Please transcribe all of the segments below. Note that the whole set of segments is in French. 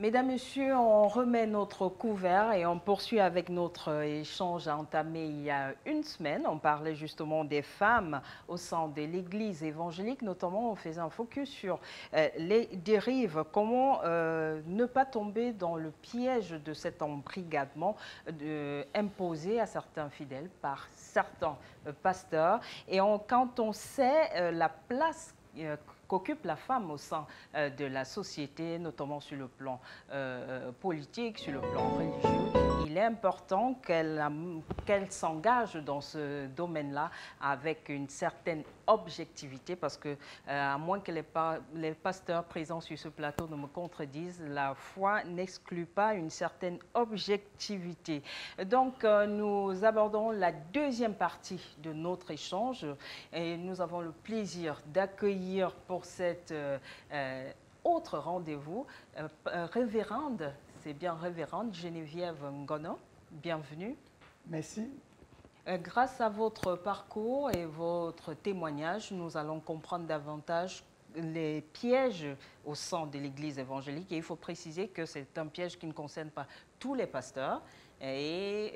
Mesdames, Messieurs, on remet notre couvert et on poursuit avec notre échange entamé il y a une semaine. On parlait justement des femmes au sein de l'Église évangélique, notamment on faisait un focus sur les dérives, comment ne pas tomber dans le piège de cet embrigadement imposé à certains fidèles par certains pasteurs. Et quand on sait la place qu'occupe la femme au sein de la société, notamment sur le plan politique, sur le plan religieux, il est important qu'elle s'engage dans ce domaine-là avec une certaine objectivité, parce que, à moins que les pasteurs présents sur ce plateau ne me contredisent, la foi n'exclut pas une certaine objectivité. Donc, nous abordons la deuxième partie de notre échange et nous avons le plaisir d'accueillir pour cette autre rendez-vous révérende, c'est bien révérende Geneviève Ngono. Bienvenue. Merci. Grâce à votre parcours et votre témoignage, nous allons comprendre davantage les pièges au sein de l'Église évangélique. Et il faut préciser que c'est un piège qui ne concerne pas tous les pasteurs. Et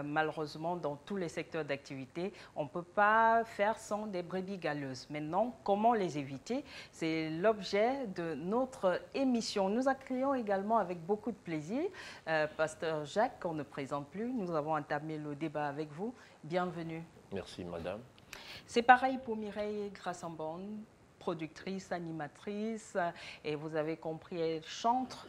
malheureusement, dans tous les secteurs d'activité, on ne peut pas faire sans des brebis galeuses. Maintenant, comment les éviter? C'est l'objet de notre émission. Nous accueillons également avec beaucoup de plaisir Pasteur Jacques, qu'on ne présente plus. Nous avons entamé le débat avec vous. Bienvenue. Merci, madame. C'est pareil pour Mireille Grassambon, productrice, animatrice, et vous avez compris, elle chante.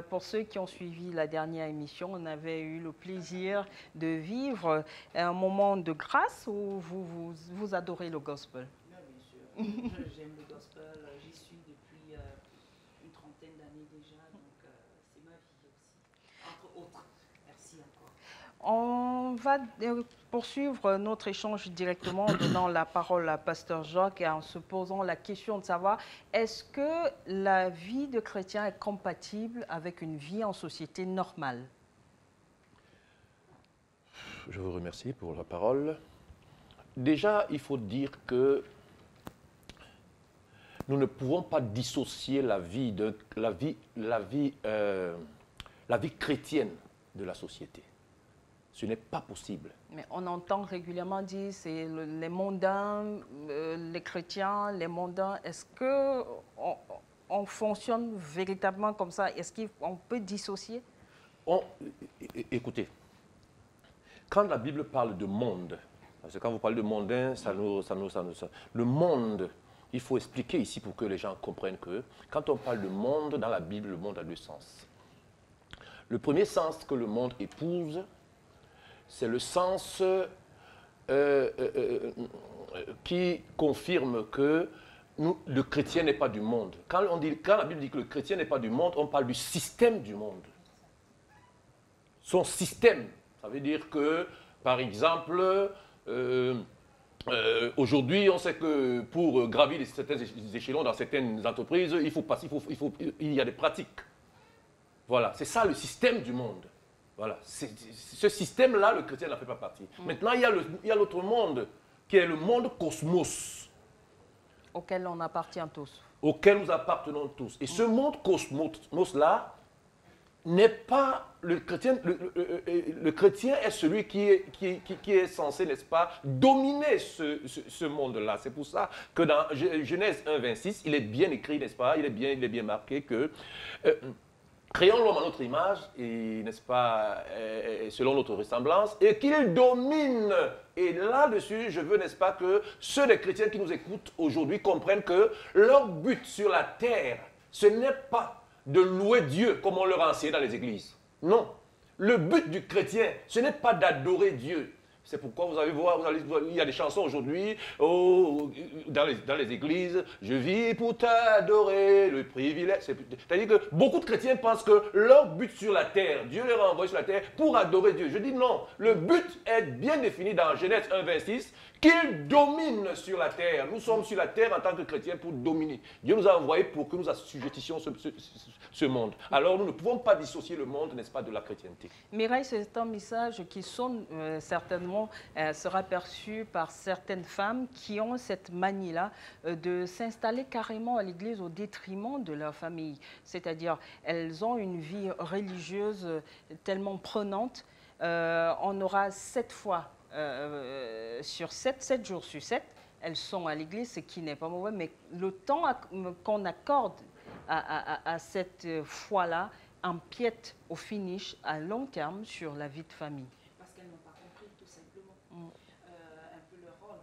Pour ceux qui ont suivi la dernière émission, on avait eu le plaisir de vivre un moment de grâce où vous adorez le gospel. Oui, bien sûr. J'aime le gospel, j'y suis depuis une trentaine d'années déjà, donc c'est ma vie aussi, entre autres. Merci encore. On va poursuivre notre échange directement en donnant la parole à Pasteur Jacques et en se posant la question de savoir est-ce que la vie de chrétien est compatible avec une vie en société normale? Je vous remercie pour la parole. Déjà, il faut dire que nous ne pouvons pas dissocier la vie chrétienne de la société. Ce n'est pas possible. Mais on entend régulièrement dire c'est les mondains, les chrétiens, les mondains. Est-ce qu'on fonctionne véritablement comme ça? Est-ce qu'on peut dissocier? Écoutez, quand la Bible parle de monde, parce que quand vous parlez de mondain, le monde, il faut expliquer ici pour que les gens comprennent que quand on parle de monde dans la Bible, le monde a deux sens. Le premier sens que le monde épouse, c'est le sens qui confirme que le chrétien n'est pas du monde. Quand la Bible dit que le chrétien n'est pas du monde, on parle du système du monde. Son système, ça veut dire que, par exemple, aujourd'hui, on sait que pour gravir certains échelons dans certaines entreprises, il y a des pratiques. Voilà, c'est ça le système du monde. Voilà, ce système-là, le chrétien n'en fait pas partie. Maintenant, il y a l'autre monde, qui est le monde cosmos. Auquel on appartient tous. Auquel nous appartenons tous. Et ce monde cosmos-là n'est pas le chrétien. Le chrétien est celui qui est censé, n'est-ce pas, dominer ce monde-là. C'est pour ça que dans Genèse 1, 26, il est bien écrit, n'est-ce pas, il est bien marqué que... créons l'homme à notre image, et n'est-ce pas, selon notre ressemblance, et qu'il domine. Et là-dessus, je veux, n'est-ce pas, que ceux des chrétiens qui nous écoutent aujourd'hui comprennent que leur but sur la terre, ce n'est pas de louer Dieu comme on leur a enseigné dans les églises. Non. Le but du chrétien, ce n'est pas d'adorer Dieu. C'est pourquoi vous allez voir, il y a des chansons aujourd'hui dans les églises. Je vis pour t'adorer, le privilège. C'est-à-dire que beaucoup de chrétiens pensent que leur but sur la terre, Dieu les a envoyés sur la terre pour adorer Dieu. Je dis non. Le but est bien défini dans Genèse 1, 26, qu'il domine sur la terre. Nous sommes sur la terre en tant que chrétiens pour dominer. Dieu nous a envoyés pour que nous assujettissions ce monde. Alors nous ne pouvons pas dissocier le monde, n'est-ce pas, de la chrétienté. Mireille, c'est un message qui sonne certainement justement sera perçu par certaines femmes qui ont cette manie-là de s'installer carrément à l'église au détriment de leur famille. C'est-à-dire, elles ont une vie religieuse tellement prenante. On aura 7 fois sur 7, 7 jours sur 7, elles sont à l'église, ce qui n'est pas mauvais, mais le temps qu'on accorde à cette foi-là empiète au finish, à long terme, sur la vie de famille. Parce qu'elles n'ont pas compris, tout simplement, un peu leur rôle.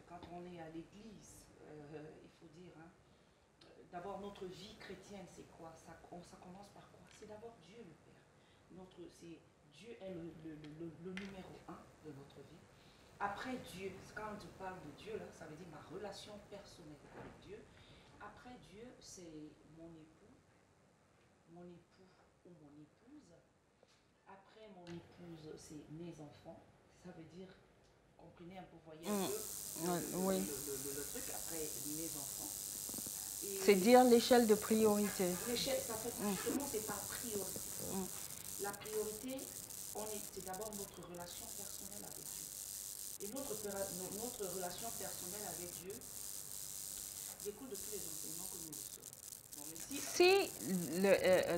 Quand on est à l'église, il faut dire, hein, d'abord notre vie chrétienne, c'est quoi? Ça commence par quoi? C'est d'abord Dieu le Père. Dieu est le numéro 1 de notre vie. Après Dieu, quand je parle de Dieu, là, ça veut dire ma relation personnelle avec Dieu. Après Dieu, c'est mon époux ou mon épouse. Après mon épouse, c'est mes enfants. Ça veut dire, comprenez un peu, voyez un peu Oui. le truc. Après mes enfants. C'est dire l'échelle de priorité. L'échelle, ça fait justement, c'est par priorité. La priorité, c'est d'abord notre relation personnelle avec Dieu. Et notre relation personnelle avec Dieu découle de tous les enseignements que nous recevons. Si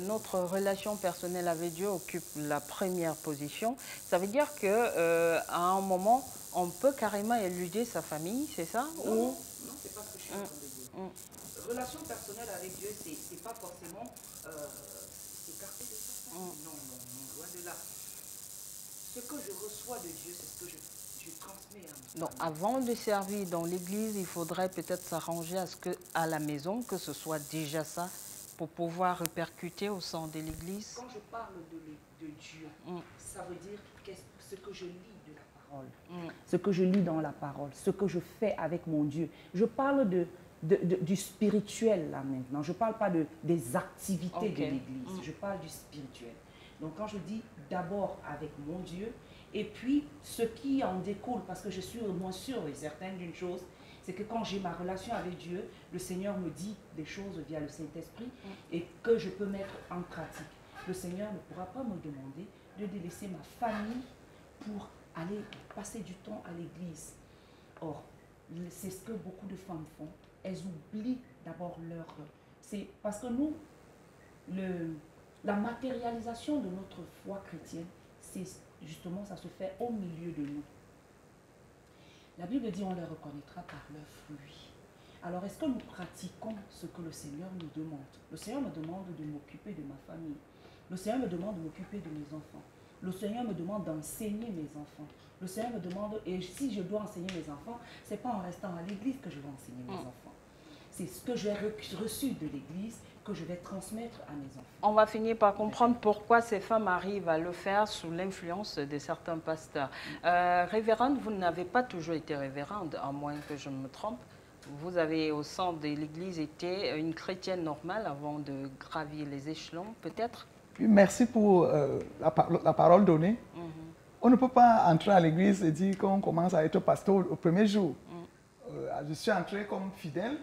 notre relation personnelle avec Dieu occupe la première position, ça veut dire qu'à un moment, on peut carrément éluder sa famille, c'est ça? Non, c'est pas ce que je suis en train de dire. Relation personnelle avec Dieu, c'est pas forcément s'écarter de sa famille. Non, loin de là. Ce que je reçois de Dieu, c'est ce que je transmets à ma famille. Donc, avant de servir dans l'église, il faudrait peut-être s'arranger à la maison, que ce soit déjà ça, pour pouvoir répercuter au sein de l'église. Quand je parle de Dieu, ça veut dire ce que je lis de la parole, ce que je lis dans la parole, ce que je fais avec mon Dieu. Je parle du spirituel là maintenant. Je ne parle pas des activités de l'église, je parle du spirituel. Donc quand je dis d'abord avec mon Dieu, et puis ce qui en découle, parce que je suis au moins sûre et certaine d'une chose, c'est que quand j'ai ma relation avec Dieu, le Seigneur me dit des choses via le Saint-Esprit et que je peux mettre en pratique. Le Seigneur ne pourra pas me demander de délaisser ma famille pour aller passer du temps à l'église. Or, c'est ce que beaucoup de femmes font. Elles oublient d'abord leur... C'est parce que nous, la matérialisation de notre foi chrétienne, c'est justement, ça se fait au milieu de nous. La Bible dit on les reconnaîtra par leurs fruits. Alors, est-ce que nous pratiquons ce que le Seigneur nous demande? Le Seigneur me demande de m'occuper de ma famille. Le Seigneur me demande de m'occuper de mes enfants. Le Seigneur me demande d'enseigner mes enfants. Le Seigneur me demande, et si je dois enseigner mes enfants, ce n'est pas en restant à l'église que je vais enseigner mes enfants. C'est ce que j'ai reçu de l'église que je vais transmettre à mes enfants. On va finir par comprendre pourquoi ces femmes arrivent à le faire sous l'influence de certains pasteurs. Révérende, vous n'avez pas toujours été révérende, à moins que je me trompe. Vous avez au sein de l'église été une chrétienne normale avant de gravir les échelons, peut-être? Merci pour la parole donnée. On ne peut pas entrer à l'église et dire qu'on commence à être pasteur au premier jour. Je suis entré comme fidèle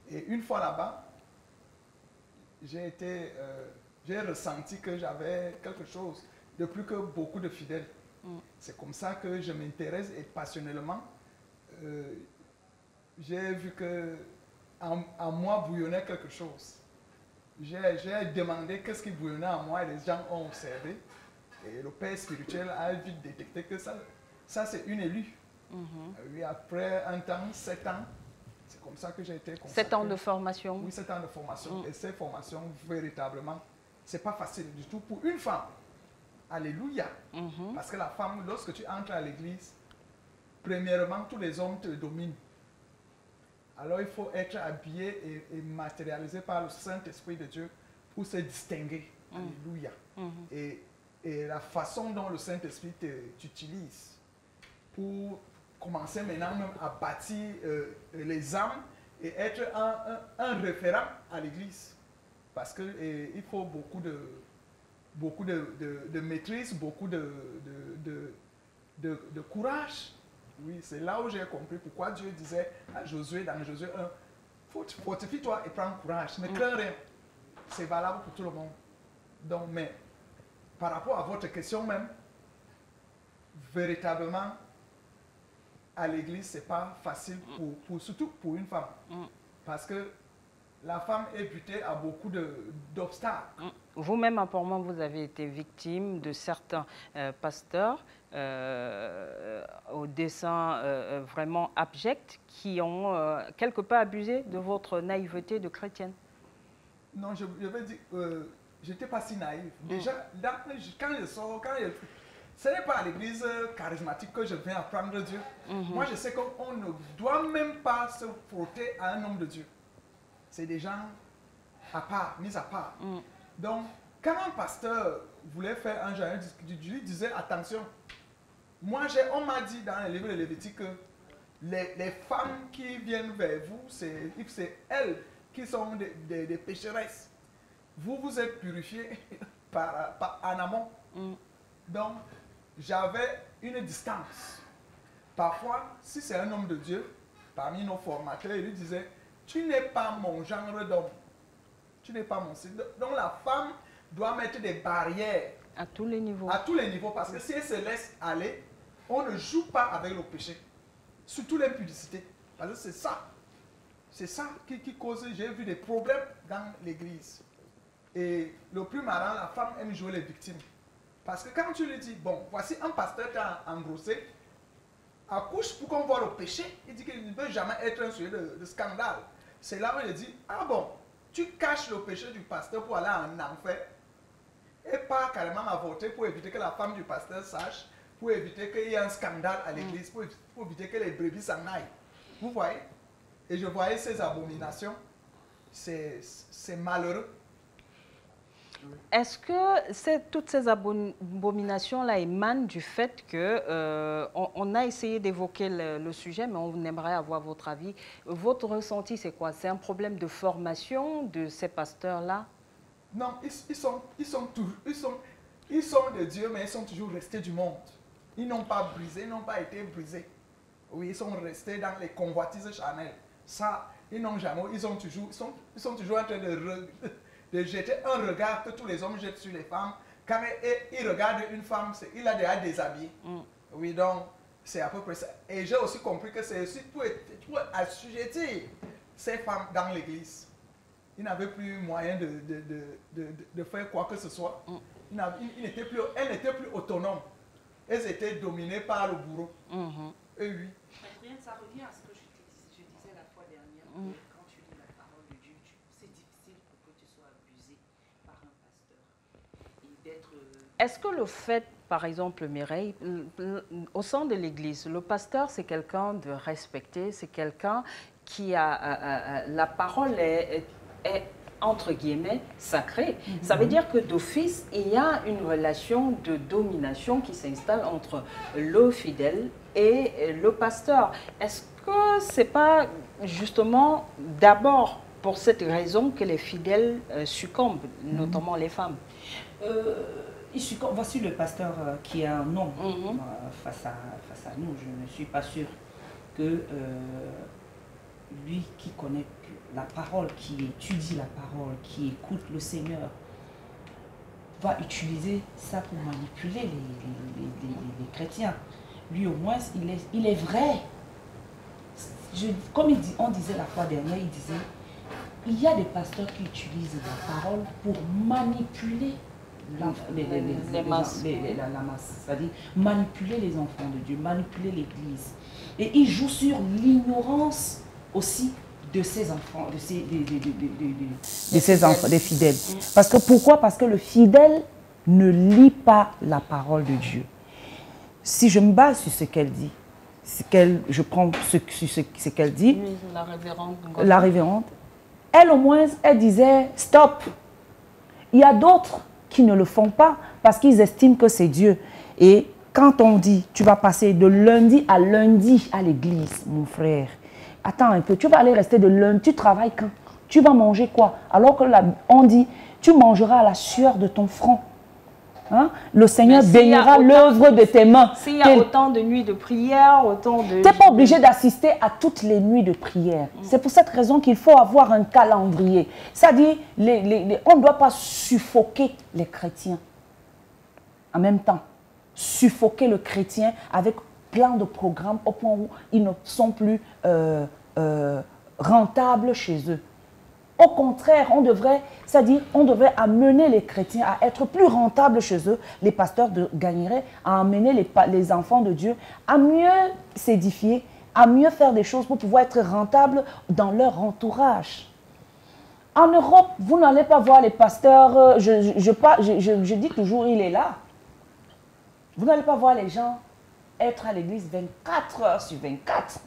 et une fois là-bas, j'ai ressenti que j'avais quelque chose de plus que beaucoup de fidèles. C'est comme ça que je m'intéresse et passionnellement, j'ai vu que en moi bouillonnait quelque chose. J'ai demandé qu'est-ce qui bouillonnait en moi et les gens ont observé. Et le père spirituel a vite détecté que ça c'est une élue. Oui, après un temps, 7 ans, c'est comme ça que j'ai été consacré. 7 ans de formation. Oui, 7 ans de formation. Et ces formations, véritablement, c'est pas facile du tout pour une femme. Alléluia. Parce que la femme, lorsque tu entres à l'église, premièrement, tous les hommes te dominent. Alors il faut être habillé et matérialisé par le Saint-Esprit de Dieu pour se distinguer. Alléluia. Et la façon dont le Saint-Esprit t'utilise pour commencer maintenant même à bâtir les âmes et être un référent à l'église. Parce qu'il faut beaucoup de maîtrise, beaucoup de courage. Oui, c'est là où j'ai compris pourquoi Dieu disait à Josué, dans Josué 1, fortifie-toi et prends courage, ne crains rien. C'est valable pour tout le monde. Donc, mais par rapport à votre question même, véritablement, à l'église, ce n'est pas facile, surtout pour une femme. Parce que la femme est butée à beaucoup d'obstacles. Vous-même, apparemment, vous avez été victime de certains pasteurs au dessein vraiment abject qui ont quelque peu abusé de votre naïveté de chrétienne. Non, je vais dire, je n'étais pas si naïf. Déjà, quand je sors, ce n'est pas à l'église charismatique que je viens apprendre Dieu. Moi, je sais qu'on ne doit même pas se frotter à un homme de Dieu. C'est des gens à part, mis à part. Donc, quand un pasteur voulait faire un jeûne, je lui disais, attention, moi, on m'a dit dans le livre de Lévitique que les femmes qui viennent vers vous, c'est elles qui sont des pécheresses. Vous êtes purifiés en amont. Donc, j'avais une distance. Parfois, si c'est un homme de Dieu, parmi nos formateurs, il lui disait, tu n'es pas mon genre d'homme. Tu n'es pas mon style. Donc la femme doit mettre des barrières. À tous les niveaux. À tous les niveaux. Parce que si elle se laisse aller, on ne joue pas avec le péché. Surtout l'impudicité. Parce que c'est ça. C'est ça qui cause, j'ai vu des problèmes dans l'église. Et le plus marrant, la femme aime jouer les victimes. Parce que quand tu lui dis, bon, voici un pasteur qui a engrossé, accouche pour qu'on voit le péché, il dit qu'il ne veut jamais être un sujet de scandale. C'est là où il dit, ah bon, tu caches le péché du pasteur pour aller en enfer et pas carrément avorter pour éviter que la femme du pasteur sache, pour éviter qu'il y ait un scandale à l'église, pour éviter que les brebis s'en aillent. Vous voyez? Et je voyais ces abominations. C'est malheureux. Est-ce que toutes ces abominations-là émanent du fait qu'on a essayé d'évoquer le sujet, mais on aimerait avoir votre avis. Votre ressenti, c'est quoi? C'est un problème de formation de ces pasteurs-là? Non, ils sont de Dieu, mais ils sont toujours restés du monde. Ils n'ont pas brisé, ils n'ont pas été brisés. Oui, ils sont restés dans les convoitises charnelles. Ça, ils n'ont jamais, ils sont toujours en train de jeter un regard que tous les hommes jettent sur les femmes. Quand ils regardent une femme, il a déjà déshabillé. Oui, donc c'est à peu près ça. Et j'ai aussi compris que c'est aussi pour assujettir ces femmes dans l'église. Ils n'avaient plus moyen de faire quoi que ce soit. Elles n'étaient plus autonomes. Elles étaient dominées par le bourreau. Et oui. Ça revient à ce que je disais la fois dernière. Quand tu lis la parole de Dieu, c'est difficile pour que tu sois abusé par un pasteur. Est-ce que le fait, par exemple, Mireille, au sein de l'Église, le pasteur, c'est quelqu'un de respecté, c'est quelqu'un qui a... la parole est entre guillemets, sacrée. Ça veut dire que d'office, il y a une relation de domination qui s'installe entre le fidèle et le pasteur. Est-ce que ce n'est pas justement d'abord pour cette raison que les fidèles succombent, notamment les femmes? Voici le pasteur qui est un homme face à nous. Je ne suis pas sûre que lui qui connaît la parole, qui étudie la parole, qui écoute le Seigneur, va utiliser ça pour manipuler les chrétiens. Lui au moins, il est vrai. Comme on disait la fois dernière, il disait, il y a des pasteurs qui utilisent la parole pour manipuler la masse, c'est-à-dire manipuler les enfants de Dieu, manipuler l'Église. Et il joue sur l'ignorance aussi de ces enfants, des fidèles. Parce que pourquoi? Parce que le fidèle ne lit pas la parole de Dieu. Si je me base sur ce qu'elle dit, je prends ce qu'elle dit, oui, la révérende, elle au moins, elle disait stop. Il y a d'autres qui ne le font pas parce qu'ils estiment que c'est Dieu. Et quand on dit, tu vas passer de lundi à l'église, mon frère, attends un peu, tu vas aller rester de lundi, tu travailles quand? Tu vas manger quoi? Alors que là, on dit, tu mangeras à la sueur de ton front. Hein? Le Seigneur bénira l'œuvre de tes mains. S'il y a autant de nuits de prière, autant de... Tu n'es pas obligé d'assister à toutes les nuits de prière. C'est pour cette raison qu'il faut avoir un calendrier. C'est-à-dire, on ne doit pas suffoquer les chrétiens en même temps. suffoquer le chrétien avec plein de programmes au point où ils ne sont plus rentables chez eux. Au contraire, on devrait amener les chrétiens à être plus rentables chez eux. Les pasteurs gagneraient à amener les enfants de Dieu à mieux s'édifier, à mieux faire des choses pour pouvoir être rentables dans leur entourage. En Europe, vous n'allez pas voir les pasteurs, je dis toujours, il est là. Vous n'allez pas voir les gens être à l'église 24 heures sur 24.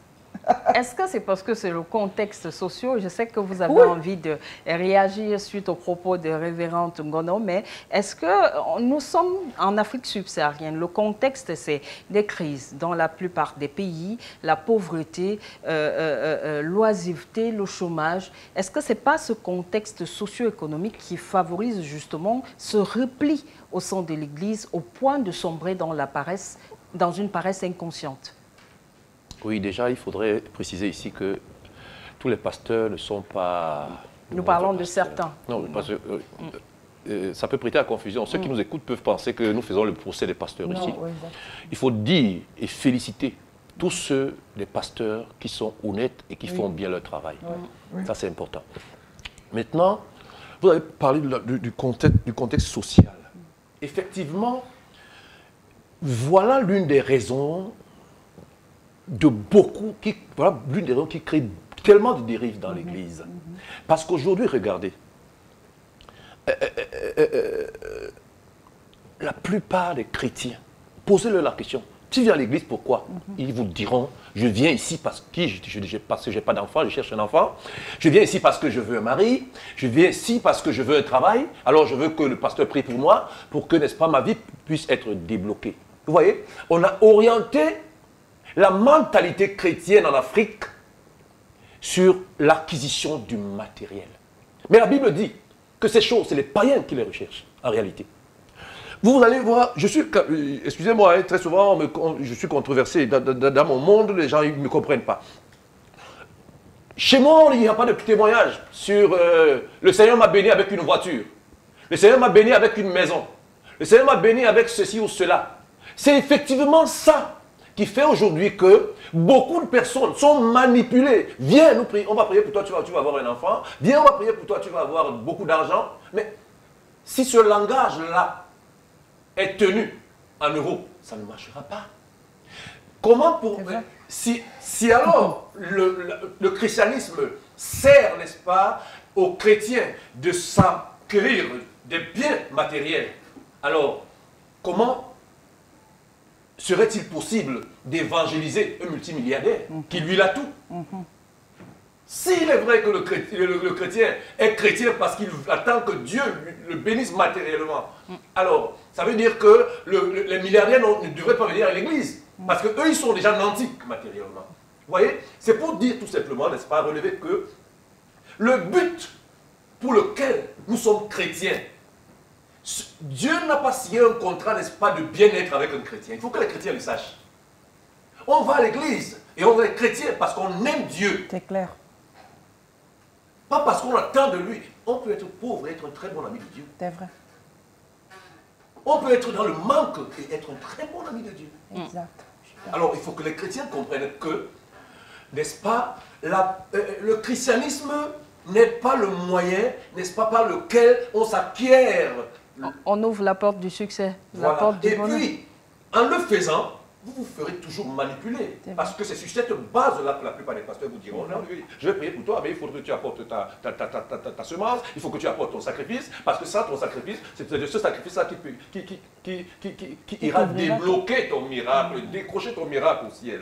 Est-ce que c'est parce que c'est le contexte social? Je sais que vous avez envie de réagir suite aux propos de révérende Ngono, mais est-ce que nous sommes en Afrique subsaharienne? Le contexte, c'est des crises dans la plupart des pays, la pauvreté, l'oisiveté, le chômage. Est-ce que ce n'est pas ce contexte socio-économique qui favorise justement ce repli au sein de l'Église au point de sombrer dans la paresse, dans une paresse inconsciente? Oui, déjà, il faudrait préciser ici que tous les pasteurs ne sont pas... Nous parlons de certains. Non, parce que ça peut prêter à confusion. Ceux qui nous écoutent peuvent penser que nous faisons le procès des pasteurs ici. Oui, il faut dire et féliciter tous ceux des pasteurs qui sont honnêtes et qui font bien leur travail. Ça, c'est important. Maintenant, vous avez parlé du contexte social. Effectivement, voilà l'une des raisons de beaucoup, voilà l'une des raisons qui crée tellement de dérives dans l'Église. Parce qu'aujourd'hui, regardez, la plupart des chrétiens, posez-leur la question, tu viens à l'Église pourquoi? Ils vous diront, je viens ici parce que je n'ai pas d'enfant, je cherche un enfant, je viens ici parce que je veux un mari, je viens ici parce que je veux un travail, alors je veux que le pasteur prie pour moi, pour que, n'est-ce pas, ma vie puisse être débloquée. Vous voyez, on a orienté la mentalité chrétienne en Afrique sur l'acquisition du matériel. Mais la Bible dit que ces choses, c'est les païens qui les recherchent, en réalité. Vous allez voir, excusez-moi, très souvent, je suis controversé. Dans mon monde, les gens ne me comprennent pas. Chez moi, il n'y a pas de témoignage sur le Seigneur m'a béni avec une voiture. Le Seigneur m'a béni avec une maison. Le Seigneur m'a béni avec ceci ou cela. C'est effectivement ça qui fait aujourd'hui que beaucoup de personnes sont manipulées. Viens, nous prions, on va prier pour toi, tu vas avoir un enfant. Viens, on va prier pour toi, tu vas avoir beaucoup d'argent. Mais si ce langage-là est tenu en euros, ça ne marchera pas. Comment pour... Si alors le christianisme sert, n'est-ce pas, aux chrétiens de s'acquérir des biens matériels, alors comment serait-il possible d'évangéliser un multimilliardaire qui lui a tout? S'il est vrai que le chrétien est chrétien parce qu'il attend que Dieu le bénisse matériellement, alors ça veut dire que les milliardaires ne devraient pas venir à l'église parce qu'eux, ils sont déjà nantis matériellement. Vous voyez? C'est pour dire tout simplement, n'est-ce pas, relever que le but pour lequel nous sommes chrétiens, Dieu n'a pas signé un contrat, n'est-ce pas, de bien-être avec un chrétien. Il faut que les chrétiens le sachent. On va à l'église et on est chrétien parce qu'on aime Dieu. C'est clair. Pas parce qu'on attend de lui. On peut être pauvre et être un très bon ami de Dieu. C'est vrai. On peut être dans le manque et être un très bon ami de Dieu. Exact. Alors il faut que les chrétiens comprennent que, n'est-ce pas, le christianisme n'est pas le moyen, n'est-ce pas, par lequel on s'acquiert. On ouvre la porte du succès, voilà. la porte du et bonheur. puis, en le faisant, vous vous ferez toujours manipuler. Parce que c'est sur cette base-là que la plupart des pasteurs vous diront, non, je vais prier pour toi, mais il faudrait que tu apportes ta semence, il faut que tu apportes ton sacrifice, parce que ça, ton sacrifice, c'est de ce sacrifice-là qui ira débloquer ton miracle, décrocher ton miracle au ciel.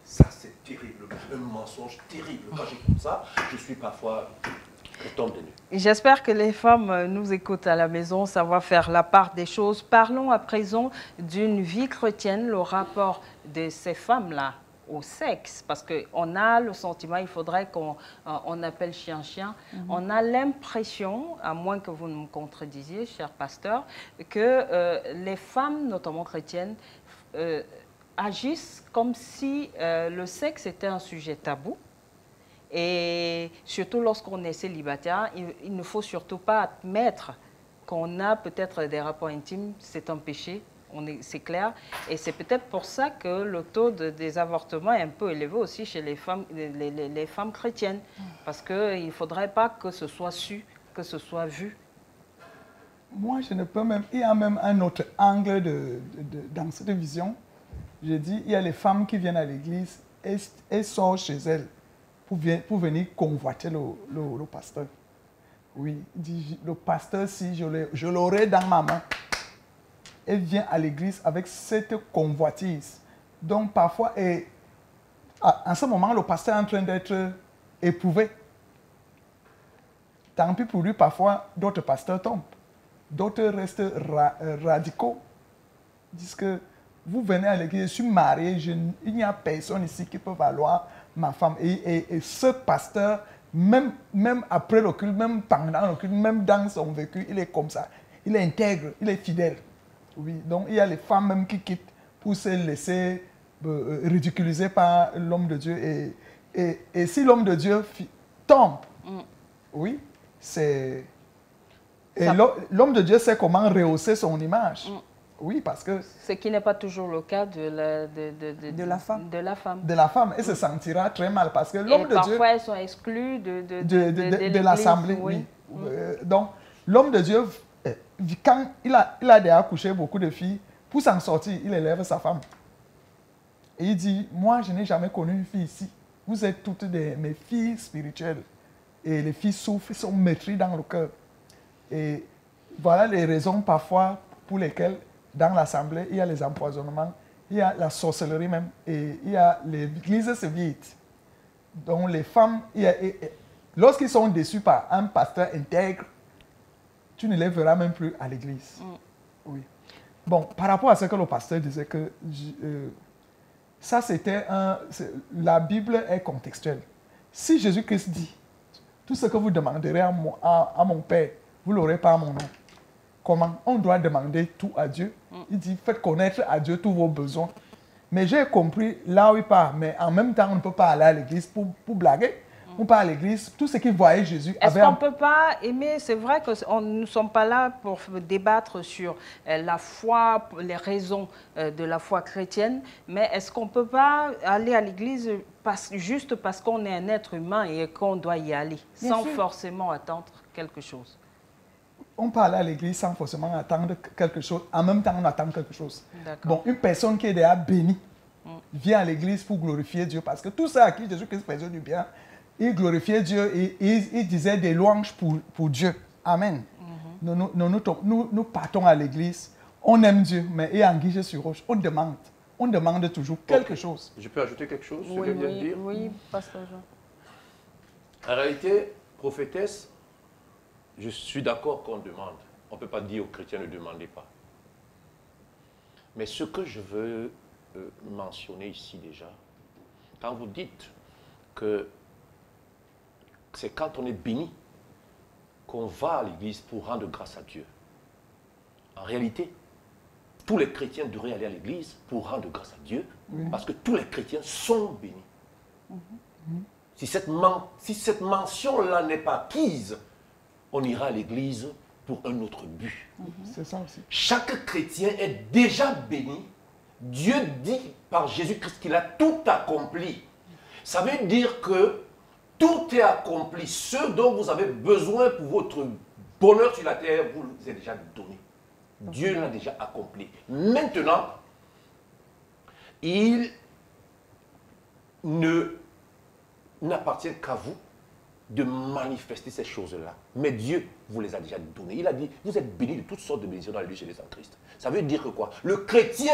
Ça, c'est terrible, un mensonge terrible. Quand j'écoute ça, je suis parfois... J'espère que les femmes nous écoutent à la maison, savoir faire la part des choses. Parlons à présent d'une vie chrétienne, le rapport de ces femmes-là au sexe. Parce qu'on a le sentiment, il faudrait qu'on appelle chien-chien. On a l'impression, à moins que vous ne me contredisiez, cher pasteur, que les femmes, notamment chrétiennes, agissent comme si le sexe était un sujet tabou. Et surtout lorsqu'on est célibataire, il ne faut surtout pas admettre qu'on a peut-être des rapports intimes, c'est un péché. c'est clair. Et c'est peut-être pour ça que le taux des avortements est un peu élevé aussi chez les femmes, les femmes chrétiennes. Parce qu'il ne faudrait pas que ce soit su, que ce soit vu. Moi, je ne peux même... Il y a même un autre angle dans cette vision. Je dis, il y a les femmes qui viennent à l'église et sortent chez elles pour venir convoiter le pasteur. Oui, il dit, le pasteur, si je l'aurais dans ma main, elle vient à l'église avec cette convoitise. Donc, parfois, en ce moment, le pasteur est en train d'être éprouvé. Tant pis pour lui, parfois, d'autres pasteurs tombent. D'autres restent radicaux. Ils disent que vous venez à l'église, je suis marié, il n'y a personne ici qui peut valoir ma femme. Et ce pasteur, même après le culte, même pendant le culte, même dans son vécu, il est comme ça. Il est intègre, il est fidèle. Oui, donc il y a les femmes même qui quittent pour se laisser ridiculiser par l'homme de Dieu. Et si l'homme de Dieu tombe, oui, c'est... Et l'homme de Dieu sait comment rehausser son image. Oui, parce que... Ce qui n'est pas toujours le cas de la femme. De la femme. Elle se sentira très mal parce que l'homme de Dieu... Parfois, elles sont exclues de l'assemblée. Oui. Donc, l'homme de Dieu, quand il a déjà accouché beaucoup de filles, pour s'en sortir, il élève sa femme. Et il dit, moi, je n'ai jamais connu une fille ici. Vous êtes toutes mes filles spirituelles. Et les filles souffrent, sont meurtries dans le cœur. Et voilà les raisons parfois pour lesquelles dans l'assemblée, il y a les empoisonnements, il y a la sorcellerie même, et il y a l'église se vide. Donc les femmes, lorsqu'ils sont déçus par un pasteur intègre, tu ne les verras même plus à l'église. Oui. Bon, par rapport à ce que le pasteur disait, que ça c'était la Bible est contextuelle. Si Jésus-Christ dit, tout ce que vous demanderez à mon Père, vous ne l'aurez pas à mon nom. Comment? On doit demander tout à Dieu. Il dit, faites connaître à Dieu tous vos besoins. Mais j'ai compris là où il part. Mais en même temps, on ne peut pas aller à l'église pour blaguer. On part à l'église, tout ce qui voyait Jésus. Est-ce qu'on ne peut pas aimer? C'est vrai que nous ne sommes pas là pour débattre sur la foi, les raisons de la foi chrétienne. Mais est-ce qu'on ne peut pas aller à l'église juste parce qu'on est un être humain et qu'on doit y aller, sans forcément attendre quelque chose? On peut aller à l'église sans forcément attendre quelque chose. En même temps, on attend quelque chose. Bon, une personne qui est déjà bénie vient à l'église pour glorifier Dieu. Parce que tout ça à qui Jésus-Christ faisait du bien, il glorifiait Dieu et il disait des louanges pour Dieu. Amen. Nous partons à l'église, on aime Dieu, mais il y a anguille sur roche. On demande toujours quelque chose. Je peux ajouter quelque chose? Oui, pasteur Jean. En réalité, prophétesse, je suis d'accord qu'on demande. On ne peut pas dire aux chrétiens ne demandez pas. Mais ce que je veux mentionner ici déjà, quand vous dites que c'est quand on est béni qu'on va à l'église pour rendre grâce à Dieu. En réalité, tous les chrétiens devraient aller à l'église pour rendre grâce à Dieu, parce que tous les chrétiens sont bénis. Si cette mention-là n'est pas acquise, on ira à l'église pour un autre but. C'est ça aussi. Chaque chrétien est déjà béni. Dieu dit par Jésus-Christ qu'il a tout accompli. Ça veut dire que tout est accompli. Ce dont vous avez besoin pour votre bonheur sur la terre, vous est déjà donné. Dieu l'a déjà accompli. Maintenant, il n'appartient qu'à vous de manifester ces choses-là. Mais Dieu vous les a déjà données. Il a dit, vous êtes bénis de toutes sortes de bénédictions dans l'Église en Christ. Ça veut dire que quoi? Le chrétien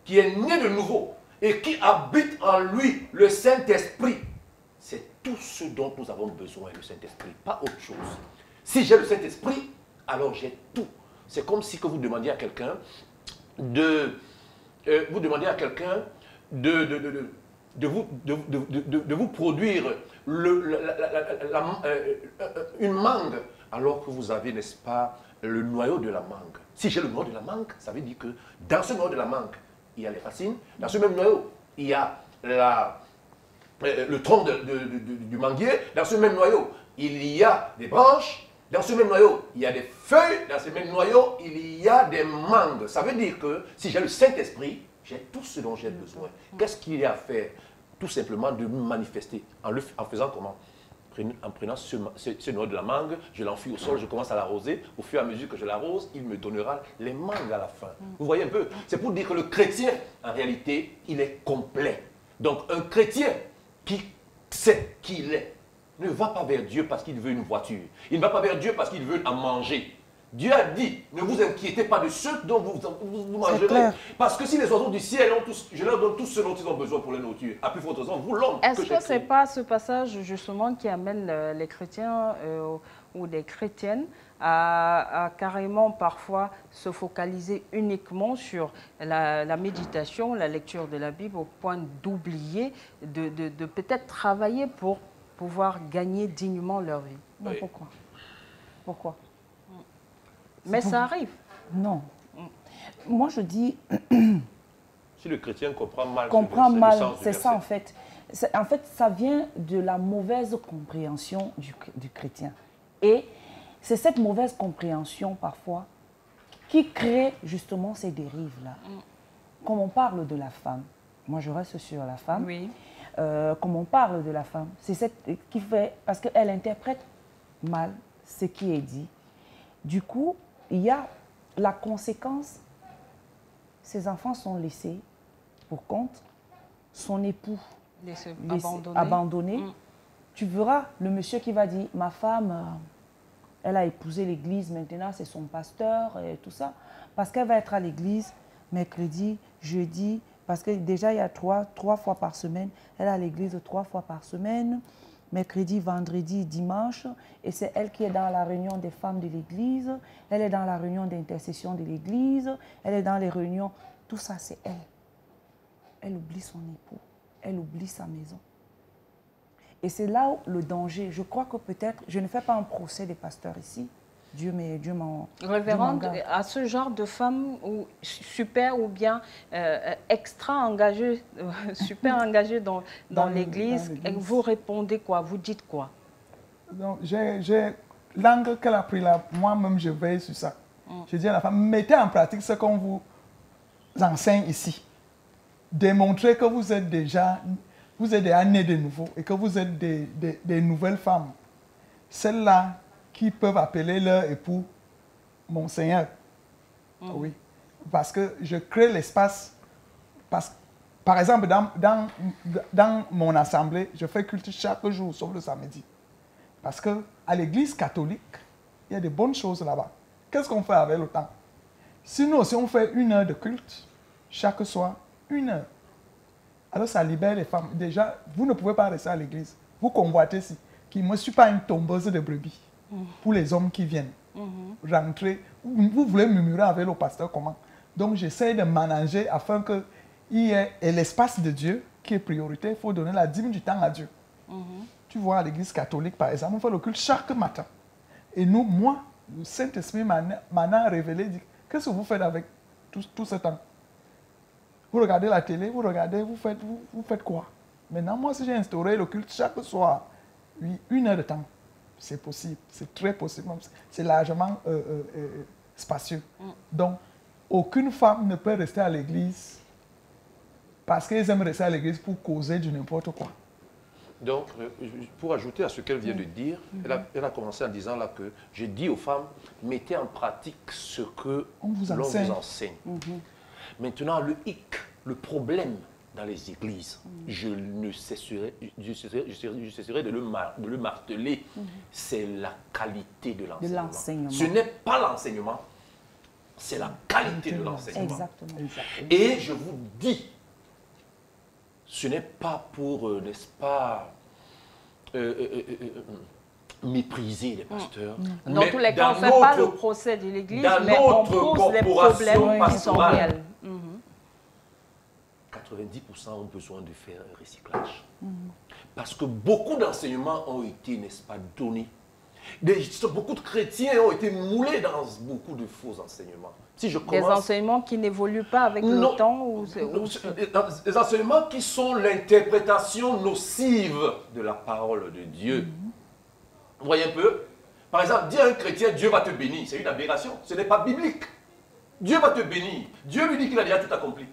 qui est né de nouveau et qui habite en lui le Saint-Esprit, c'est tout ce dont nous avons besoin, le Saint-Esprit, pas autre chose. Si j'ai le Saint-Esprit, alors j'ai tout. C'est comme si que vous demandiez à quelqu'un de vous produire une mangue, alors que vous avez, n'est-ce pas, le noyau de la mangue. Si j'ai le noyau de la mangue, ça veut dire que dans ce noyau de la mangue, il y a les racines. Dans ce même noyau, il y a le tronc du manguier. Dans ce même noyau, il y a des branches. Dans ce même noyau, il y a des feuilles. Dans ce même noyau, il y a des mangues. Ça veut dire que si j'ai le Saint-Esprit, j'ai tout ce dont j'ai besoin. Qu'est-ce qu'il y a à faire? Tout simplement de me manifester. En faisant comment? En prenant ce noyau de la mangue, je l'enfuis au sol, je commence à l'arroser. Au fur et à mesure que je l'arrose, il me donnera les mangues à la fin. Vous voyez un peu? C'est pour dire que le chrétien, en réalité, il est complet. Donc un chrétien qui sait qui il est, ne va pas vers Dieu parce qu'il veut une voiture. Il ne va pas vers Dieu parce qu'il veut en manger. Dieu a dit, ne vous inquiétez pas de ceux dont vous mangerez. Parce que si les oiseaux du ciel ont tous, je leur donne tout ce dont ils ont besoin pour leur nourriture. À plus forte raison, vous l'homme. Est-ce que ce n'est pas ce passage justement qui amène les chrétiens ou des chrétiennes à carrément parfois se focaliser uniquement sur la méditation, la lecture de la Bible, au point d'oublier de peut-être travailler pour pouvoir gagner dignement leur vie? Non, pourquoi? Pourquoi? Mais ça arrive. Non. Moi, je dis... Si le chrétien comprend mal... C'est ça en fait. En fait, ça vient de la mauvaise compréhension du chrétien. Et c'est cette mauvaise compréhension, parfois, qui crée justement ces dérives-là. Comme on parle de la femme, moi je reste sur la femme, oui. Comme on parle de la femme, c'est cette qui fait... Parce qu'elle interprète mal ce qui est dit. Du coup, il y a la conséquence, ces enfants sont laissés pour compte, son époux abandonné. Tu verras le monsieur qui va dire, ma femme, elle a épousé l'église, maintenant c'est son pasteur et tout ça, parce qu'elle va être à l'église mercredi, jeudi, parce que déjà il y a trois fois par semaine, elle est à l'église 3 fois par semaine, mercredi, vendredi, dimanche, et c'est elle qui est dans la réunion des femmes de l'église, elle est dans la réunion d'intercession de l'église, elle est dans les réunions, tout ça c'est elle. Elle oublie son époux, elle oublie sa maison. Et c'est là où le danger, je crois que peut-être, je ne fais pas un procès des pasteurs ici, Dieu m'en... Révérende, à ce genre de femmes super ou bien extra engagées, super engagées dans l'église, vous répondez quoi? Vous dites quoi? Donc, l'angle qu'elle a pris là, moi-même, je veille sur ça. Je dis à la femme, mettez en pratique ce qu'on vous enseigne ici. Démontrez que vous êtes déjà nés de nouveau et que vous êtes des nouvelles femmes. Celles-là qui peuvent appeler leur époux mon Seigneur. Oui. Parce que je crée l'espace. Par exemple, dans mon assemblée, je fais culte chaque jour, sauf le samedi. Parce qu'à l'église catholique, il y a de bonnes choses là-bas. Qu'est-ce qu'on fait avec le temps? Sinon, si on fait 1 heure de culte, chaque soir, 1 heure. Alors ça libère les femmes. Déjà, vous ne pouvez pas rester à l'église. Vous convoitez ici. Je ne suis pas une tombeuse de brebis. Pour les hommes qui viennent rentrer. Vous voulez murmurer avec le pasteur comment? Donc j'essaie de manager afin qu'il y ait l'espace de Dieu qui est priorité. Il faut donner la dîme du temps à Dieu. Tu vois, à l'église catholique, par exemple, on fait le culte chaque matin. Et nous, moi, le Saint-Esprit m'en a révélé, dit, qu'est-ce que vous faites avec tout ce temps? Vous regardez la télé, vous faites quoi? Maintenant, moi, si j'ai instauré le culte chaque soir, 1 heure de temps, c'est possible, c'est très possible, c'est largement spacieux. Donc, aucune femme ne peut rester à l'église parce qu'elles aiment rester à l'église pour causer du n'importe quoi. Donc, pour ajouter à ce qu'elle vient de dire, elle a commencé en disant là que je dis aux femmes, mettez en pratique ce que l'on vous enseigne. Maintenant, le problème dans les églises, je cesserai de le marteler, c'est la qualité de l'enseignement. Ce n'est pas l'enseignement, c'est la qualité de l'enseignement. Exactement. Et je vous dis, ce n'est pas pour, n'est-ce pas, mépriser les pasteurs. Dans tous les cas, on ne fait pas le procès de l'Église, mais on pose les problèmes qui sont réels. 90% ont besoin de faire un recyclage. Parce que beaucoup d'enseignements ont été, n'est-ce pas, donnés. Beaucoup de chrétiens ont été moulés dans beaucoup de faux enseignements. Si je commence... Des enseignements qui n'évoluent pas avec le temps des enseignements qui sont l'interprétation nocive de la parole de Dieu. Vous voyez un peu? Par exemple, dire à un chrétien, Dieu va te bénir, c'est une aberration. Ce n'est pas biblique. Dieu va te bénir. Dieu lui dit qu'il a déjà tout accompli.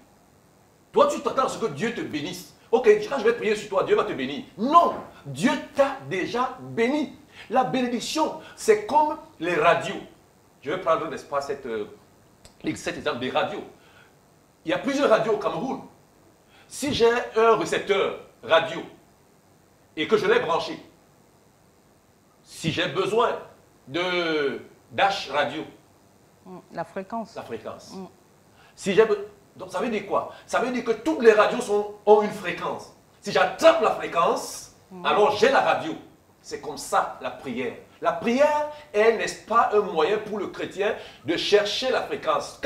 Toi, tu t'attends à ce que Dieu te bénisse. Ok, quand je vais prier sur toi, Dieu va te bénir. Non, Dieu t'a déjà béni. La bénédiction, c'est comme les radios. Je vais prendre, n'est-ce pas, cet exemple des radios. Il y a plusieurs radios au Cameroun. Si j'ai un récepteur radio et que je l'ai branché, si j'ai besoin d'H radio, la fréquence. La fréquence. Si j'ai donc ça veut dire quoi? Ça veut dire que toutes les radios ont une fréquence. Si j'attrape la fréquence, alors j'ai la radio. C'est comme ça la prière. La prière est, n'est-ce pas, un moyen pour le chrétien de chercher la fréquence.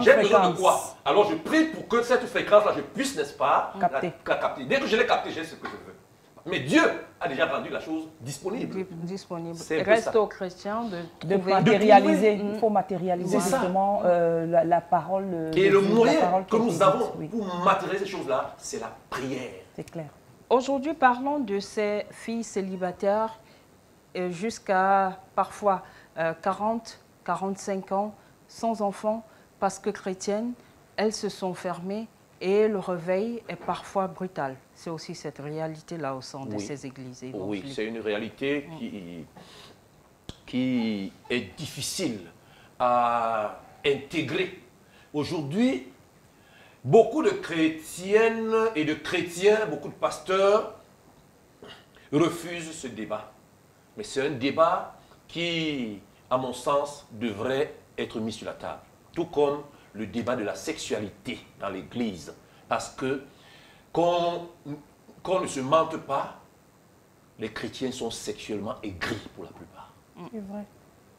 J'ai besoin de quoi? Alors je prie pour que cette fréquence-là, je puisse, n'est-ce pas, la capter. Dès que je l'ai captée, j'ai ce que je veux. Mais Dieu a déjà rendu la chose disponible. Il reste aux chrétiens de matérialiser. Il faut matérialiser justement la parole. Et le moyen que nous avons pour matérialiser ces choses-là, c'est la prière. C'est clair. Aujourd'hui, parlons de ces filles célibataires jusqu'à parfois 40, 45 ans, sans enfants, parce que chrétiennes, elles se sont fermées. Et le réveil est parfois brutal. C'est aussi cette réalité-là au sein de ces églises évangéliques. Oui, c'est une réalité qui est difficile à intégrer. Aujourd'hui, beaucoup de chrétiennes et de chrétiens, beaucoup de pasteurs refusent ce débat. Mais c'est un débat qui, à mon sens, devrait être mis sur la table. Tout comme le débat de la sexualité dans l'Église. Parce que, qu'on ne se mente pas, les chrétiens sont sexuellement aigris pour la plupart. C'est vrai.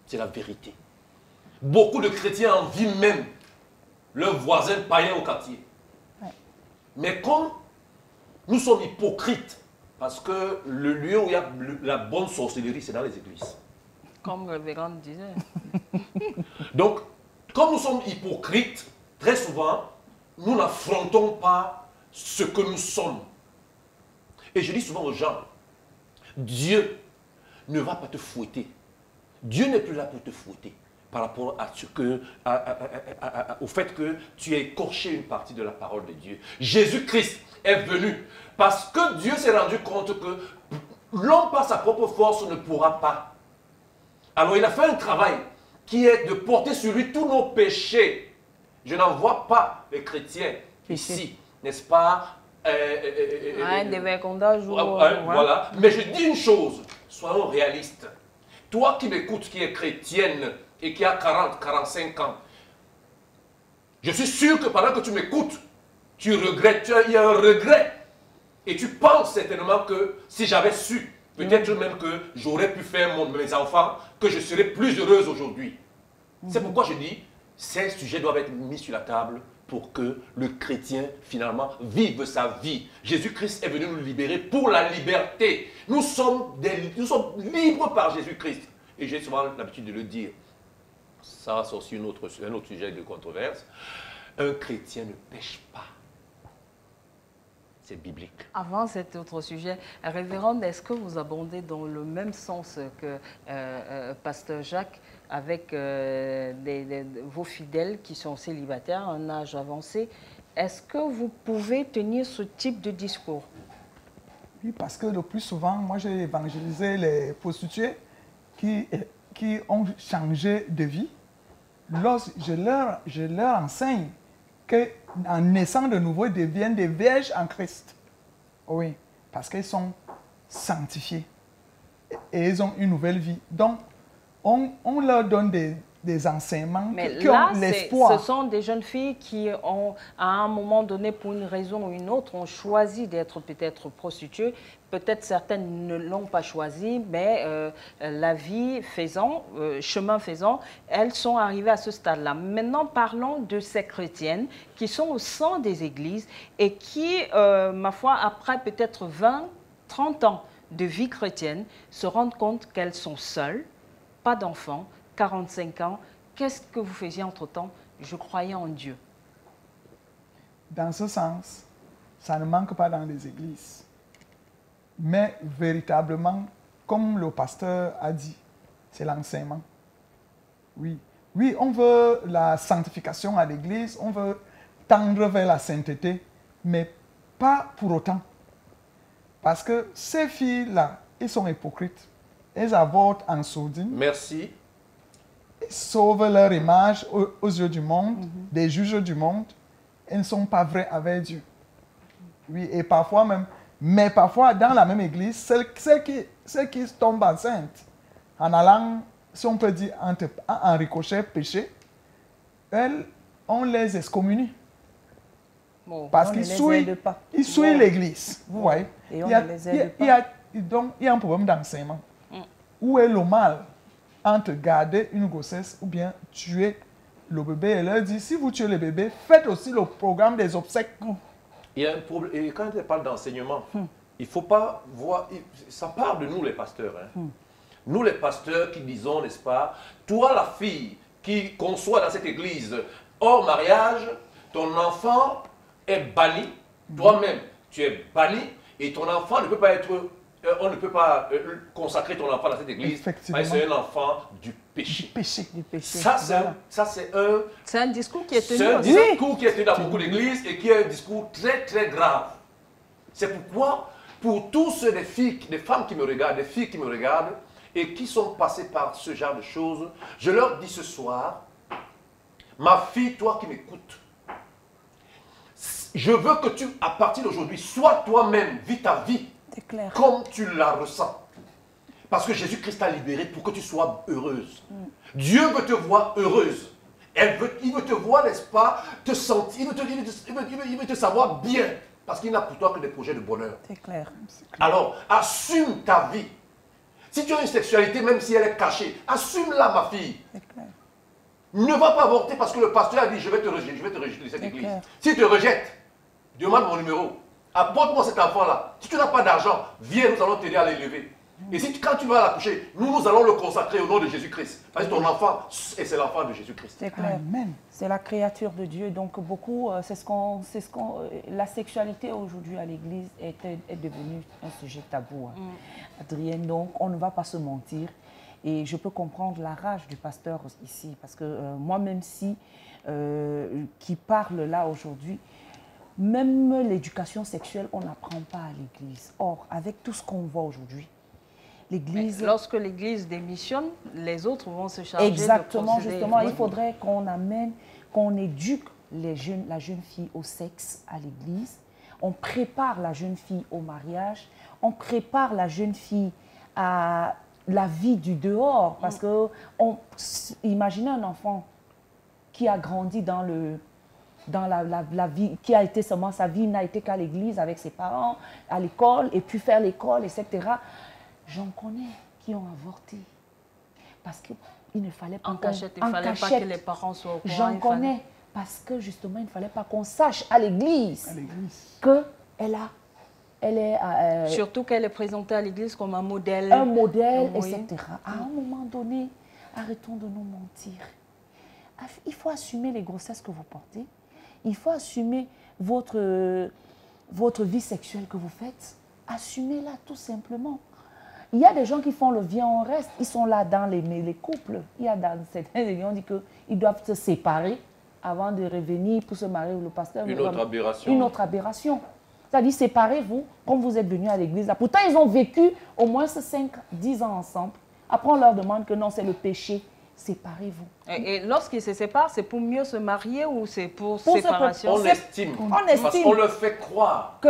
C'est la vérité. Beaucoup de chrétiens envient même leurs voisins païens au quartier. Ouais. Mais comme nous sommes hypocrites, parce que le lieu où il y a la bonne sorcellerie, c'est dans les églises. Comme le Révérend disait. Donc, comme nous sommes hypocrites, très souvent, nous n'affrontons pas ce que nous sommes. Et je dis souvent aux gens, Dieu ne va pas te fouetter. Dieu n'est plus là pour te fouetter par rapport à ce que, au fait que tu as écorché une partie de la parole de Dieu. Jésus-Christ est venu parce que Dieu s'est rendu compte que l'homme par sa propre force ne pourra pas. Alors il a fait un travail qui est de porter sur lui tous nos péchés. Je n'en vois pas les chrétiens ici, n'est-ce pas? Voilà. Mais je dis une chose, soyons réalistes. Toi qui m'écoutes, qui es chrétienne et qui a 40, 45 ans, je suis sûr que pendant que tu m'écoutes, tu regrettes, il y a un regret. Et tu penses certainement que si j'avais su, peut-être même que j'aurais pu faire mes enfants, que je serais plus heureuse aujourd'hui. C'est pourquoi je dis, ces sujets doivent être mis sur la table pour que le chrétien, finalement, vive sa vie. Jésus-Christ est venu nous libérer pour la liberté. Nous sommes libres par Jésus-Christ. Et j'ai souvent l'habitude de le dire. Ça, c'est aussi un autre sujet de controverse. Un chrétien ne pêche pas. C'est biblique. Avant cet autre sujet, Révérende, est-ce que vous abondez dans le même sens que Pasteur Jacques avec vos fidèles qui sont célibataires, un âge avancé? Est-ce que vous pouvez tenir ce type de discours? Oui, parce que le plus souvent, moi j'ai évangélisé les prostituées qui ont changé de vie. Je leur enseigne qu'en naissant de nouveau, ils deviennent des vierges en Christ. Oui, parce qu'ils sont sanctifiés et ils ont une nouvelle vie. Donc, on leur donne des enseignements qui ont l'espoir. Ce sont des jeunes filles qui ont, à un moment donné, pour une raison ou une autre, ont choisi d'être peut-être prostituées. Peut-être certaines ne l'ont pas choisi, mais la vie faisant, chemin faisant, elles sont arrivées à ce stade-là. Maintenant, parlons de ces chrétiennes qui sont au sein des églises et qui, ma foi, après peut-être 20, 30 ans de vie chrétienne, se rendent compte qu'elles sont seules, pas d'enfants, 45 ans. Qu'est-ce que vous faisiez entre-temps? Je croyais en Dieu. Dans ce sens, ça ne manque pas dans les églises. Mais véritablement, comme le pasteur a dit, c'est l'enseignement. Oui. Oui, on veut la sanctification à l'église, on veut tendre vers la sainteté, mais pas pour autant. Parce que ces filles-là, elles sont hypocrites. Elles avortent en sourdine. Merci. Elles sauvent leur image aux yeux du monde, des juges du monde. Elles ne sont pas vraies avec Dieu. Oui, et parfois même, mais parfois dans la même église, celles qui tombent enceintes, en allant, si on peut dire, en ricochet, péché, elles, on les excommunie. Bon. Parce qu'ils souillent l'église. Vous voyez? Et on ne les aide pas. Donc, il y a un problème d'enseignement. Où est le mal entre garder une grossesse ou bien tuer le bébé? Et leur dit, si vous tuez le bébé, faites aussi le programme des obsèques. Il y a un problème. Et quand on parle d'enseignement, il ne faut pas voir. Ça part de nous, les pasteurs. Hein. Nous, les pasteurs, qui disons, n'est-ce pas, toi, la fille qui conçoit dans cette église hors mariage, ton enfant est banni. Toi-même, tu es banni. Et ton enfant ne peut pas être. On ne peut pas consacrer ton enfant dans cette église. C'est un enfant du péché. Du péché. Ça, c'est un. C'est un discours qui est tenu. C'est un discours qui est tenu dans beaucoup d'églises et qui est un discours très, très grave. C'est pourquoi, pour tous ceux des filles, des femmes qui me regardent, des filles qui me regardent et qui sont passées par ce genre de choses, je leur dis ce soir, ma fille, toi qui m'écoutes, je veux que tu, à partir d'aujourd'hui, sois toi-même, vis ta vie comme tu la ressens. Parce que Jésus-Christ t'a libéré pour que tu sois heureuse. Dieu veut te voir heureuse. Il veut te voir, n'est-ce pas, te sentir, il veut te savoir bien. Parce qu'il n'a pour toi que des projets de bonheur. C'est clair. Alors, assume ta vie. Si tu as une sexualité, même si elle est cachée, assume-la, ma fille. C'est clair. Ne va pas avorter parce que le pasteur a dit, je vais te rejeter de cette église. S'il te rejette, demande mon numéro. Apporte-moi cet enfant-là. Si tu n'as pas d'argent, viens, nous allons t'aider à l'élever. Et si, quand tu vas l'accoucher, nous allons le consacrer au nom de Jésus-Christ. Parce que ton enfant, c'est l'enfant de Jésus-Christ. C'est clair. Amen. C'est la créature de Dieu. Donc beaucoup, la sexualité aujourd'hui à l'église est devenue un sujet tabou. Hein. Adrienne, donc on ne va pas se mentir. Et je peux comprendre la rage du pasteur ici. Parce que moi-même si, qui parle là aujourd'hui, même l'éducation sexuelle, on n'apprend pas à l'église. Or, avec tout ce qu'on voit aujourd'hui, l'église... Lorsque l'église démissionne, les autres vont se charger Exactement, de procéder. Justement, il faudrait qu'on éduque la jeune fille au sexe à l'église. On prépare la jeune fille au mariage. On prépare la jeune fille à la vie du dehors. Parce que, imaginez un enfant qui a grandi dans la vie, qui a été seulement sa vie, n'a été qu'à l'église avec ses parents, à l'école, et puis faire l'école, etc. J'en connais qui ont avorté. Parce qu'il ne fallait pas en cachette, il ne fallait pas que les parents soient au courant. J'en connais parce que justement, il ne fallait pas qu'on sache à l'église qu'elle est... Surtout qu'elle est présentée à l'église comme un modèle. Un modèle, oui. etc. À un moment donné, arrêtons de nous mentir. Il faut assumer les grossesses que vous portez. Il faut assumer votre vie sexuelle que vous faites. Assumez-la tout simplement. Il y a des gens qui font le viens on reste. Ils sont là dans les couples. Il y a dans certains religions, on dit qu'ils doivent se séparer avant de revenir pour se marier. Le pasteur, une autre aberration. Une autre aberration. C'est-à-dire, séparez-vous comme vous êtes venus à l'église. Pourtant, ils ont vécu au moins 5-10 ans ensemble. Après, on leur demande que non, c'est le péché. Séparez-vous. Et lorsqu'ils se séparent, c'est pour mieux se marier ou c'est pour séparation? On estime. Parce qu'on leur fait croire que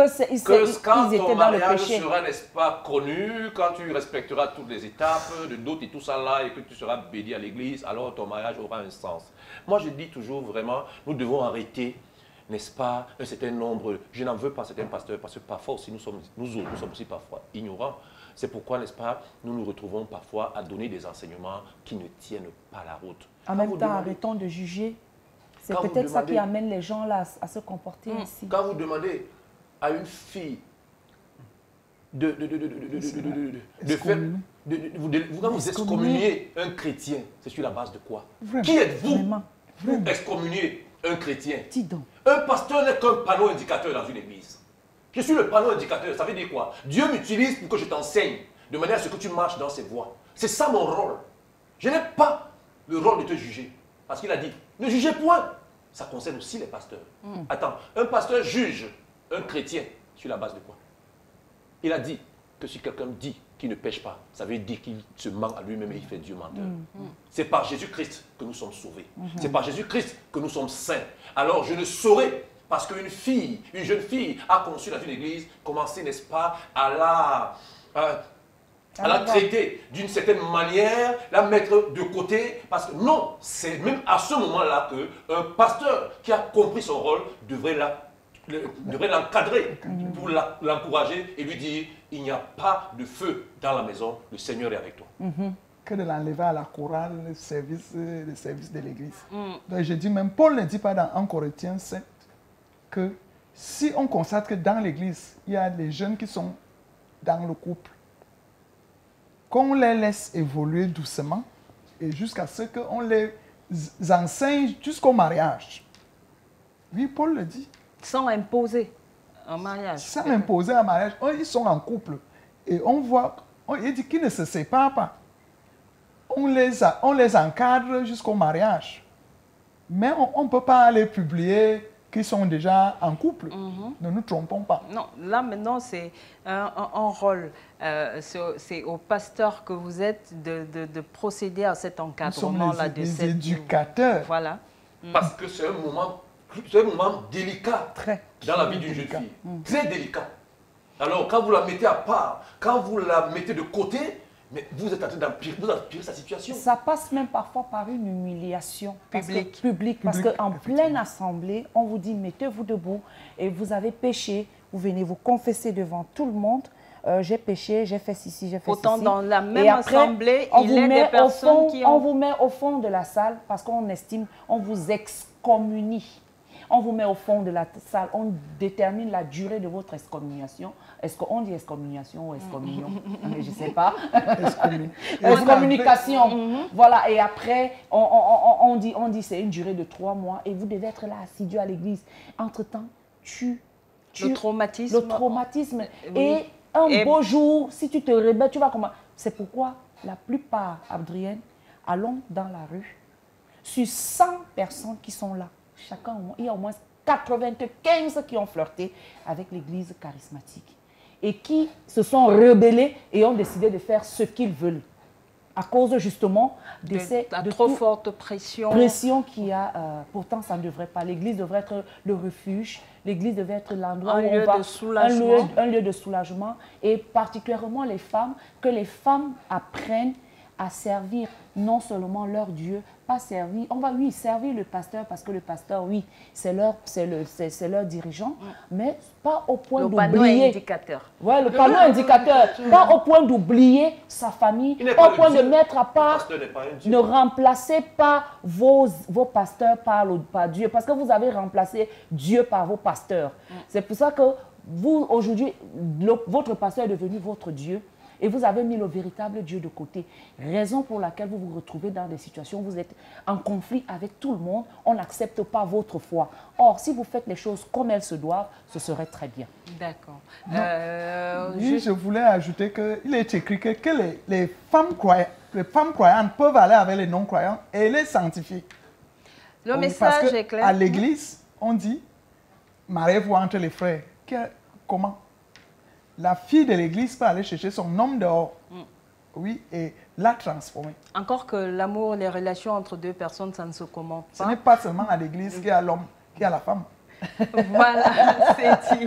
quand ils étaient ton dans le mariage péché. sera, n'est-ce pas, connu, quand tu respecteras toutes les étapes de dot et tout ça là, et que tu seras béni à l'église, alors ton mariage aura un sens. Moi, je dis toujours vraiment, nous devons arrêter, n'est-ce pas, un certain nombre. Je n'en veux pas certains pasteurs parce que parfois aussi nous sommes aussi parfois ignorants. C'est pourquoi, n'est-ce pas, nous nous retrouvons parfois à donner des enseignements qui ne tiennent pas la route. En même temps, arrêtons de juger. C'est peut-être ça qui amène les gens là à se comporter ainsi. Quand vous demandez à une fille quand vous excommuniez un chrétien, c'est sur la base de quoi? Vraiment. Qui êtes-vous Vraiment. excommunier un chrétien? Dis donc. Un pasteur n'est qu'un panneau indicateur dans une église. Je suis le panneau indicateur, ça veut dire quoi? Dieu m'utilise pour que je t'enseigne, de manière à ce que tu marches dans ses voies. C'est ça mon rôle. Je n'ai pas le rôle de te juger. Parce qu'il a dit, ne jugez point. Ça concerne aussi les pasteurs. Attends, un pasteur juge un chrétien sur la base de quoi? Il a dit que si quelqu'un dit qu'il ne pêche pas, ça veut dire qu'il se ment à lui-même et il fait Dieu menteur. C'est par Jésus-Christ que nous sommes sauvés. C'est par Jésus-Christ que nous sommes saints. Alors je ne saurais, parce qu'une fille, une jeune fille a conçu dans une église, commencer, n'est-ce pas, à la traiter d'une certaine manière, la mettre de côté, parce que non, c'est même à ce moment-là qu'un pasteur qui a compris son rôle devrait l'encadrer pour l'encourager et lui dire, il n'y a pas de feu dans la maison, le Seigneur est avec toi. Que de l'enlever à la chorale, le service de l'église. Donc je dis même, Paul ne dit pas dans 1 Corinthiens 7 que si on constate que dans l'église, il y a des jeunes qui sont dans le couple, qu'on les laisse évoluer doucement et jusqu'à ce qu'on les enseigne jusqu'au mariage. Oui, Paul le dit. Sans imposer un mariage. Sans imposer un mariage. Ils sont en couple. Et on voit, il dit qu'ils ne se séparent pas. On les encadre jusqu'au mariage. Mais on ne peut pas aller publier qu'ils sont déjà en couple. Ne nous trompons pas. Non, là maintenant c'est un rôle. C'est au pasteur que vous êtes de procéder à cet encadrement-là. Nous sommes les éducateurs. Voilà. Parce que c'est un moment délicat dans la vie d'une jeune fille. Très délicat. Alors quand vous la mettez à part, quand vous la mettez de côté, mais vous êtes en train d'empirer sa situation. Ça passe même parfois par une humiliation publique. Parce Public, qu'en pleine assemblée, on vous dit, mettez-vous debout et vous avez péché. Vous venez vous confesser devant tout le monde. J'ai péché, j'ai fait ceci, j'ai fait ceci. Autant dans la même et après, assemblée, il y a des personnes qui ont... On vous met au fond de la salle parce qu'on estime, on vous excommunie. On vous met au fond de la salle, on détermine la durée de votre excommunication. Est-ce qu'on dit excommunication ou excommunion? Je ne sais pas. Excommunication. Voilà, et après, on dit c'est une durée de 3 mois et vous devez être là assidu à l'église. Entre-temps, le traumatisme. Oui. Et un beau jour, si tu te rebelles, tu vas comment? C'est pourquoi la plupart, Adrienne, allons dans la rue. Sur 100 personnes qui sont là, il y a au moins 95 qui ont flirté avec l'église charismatique et qui se sont rebellés et ont décidé de faire ce qu'ils veulent à cause justement de trop forte pression. Pression qu'il y a. Pourtant, ça ne devrait pas. L'église devrait être le refuge. L'église devrait être l'endroit où on va... Un lieu de soulagement. Et particulièrement les femmes, que les femmes apprennent à servir non seulement leur Dieu, pas servir, on va servir le pasteur parce que le pasteur, oui, c'est leur dirigeant, mais pas au point d'oublier... Le panneau indicateur. Ouais, le panneau indicateur. Pas au point d'oublier sa famille, pas au point de mettre à part, ne remplacez pas vos pasteurs par Dieu, parce que vous avez remplacé Dieu par vos pasteurs. C'est pour ça que vous, aujourd'hui, votre pasteur est devenu votre Dieu. Et vous avez mis le véritable Dieu de côté. Raison pour laquelle vous vous retrouvez dans des situations où vous êtes en conflit avec tout le monde. On n'accepte pas votre foi. Or, si vous faites les choses comme elles se doivent, ce serait très bien. D'accord. Oui, je voulais ajouter qu'il est écrit que les femmes croyantes peuvent aller avec les non-croyants et les sanctifier. Le message est clair. À l'église, on dit, mariez-vous entre les frères. Comment? La fille de l'église peut aller chercher son homme dehors, oui, et la transformer. Encore que l'amour, les relations entre deux personnes, ça ne se commente pas. Ce n'est pas seulement à l'église qu'il y a l'homme, qu'il y a la femme. Voilà, c'est dit.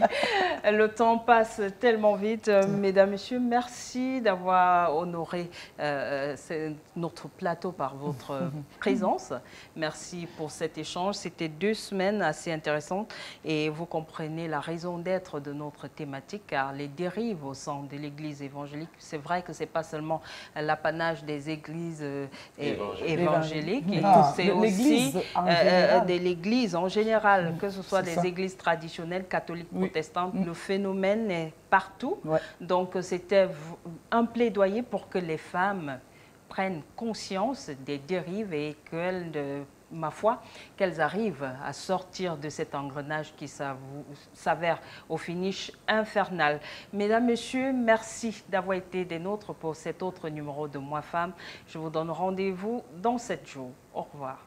Le temps passe tellement vite. Mesdames, Messieurs, merci d'avoir honoré notre plateau par votre présence. Merci pour cet échange. C'était 2 semaines assez intéressantes et vous comprenez la raison d'être de notre thématique car les dérives au sein de l'église évangélique, c'est vrai que ce n'est pas seulement l'apanage des églises évangéliques, c'est aussi de l'église en général, que ce soit des églises traditionnelles, catholiques, protestantes. Le phénomène est partout. Donc, c'était un plaidoyer pour que les femmes prennent conscience des dérives et qu'elles ma foi, qu'elles arrivent à sortir de cet engrenage qui s'avère au finish infernal. Mesdames, Messieurs, merci d'avoir été des nôtres pour cet autre numéro de Moi Femme. Je vous donne rendez-vous dans 7 jours. Au revoir.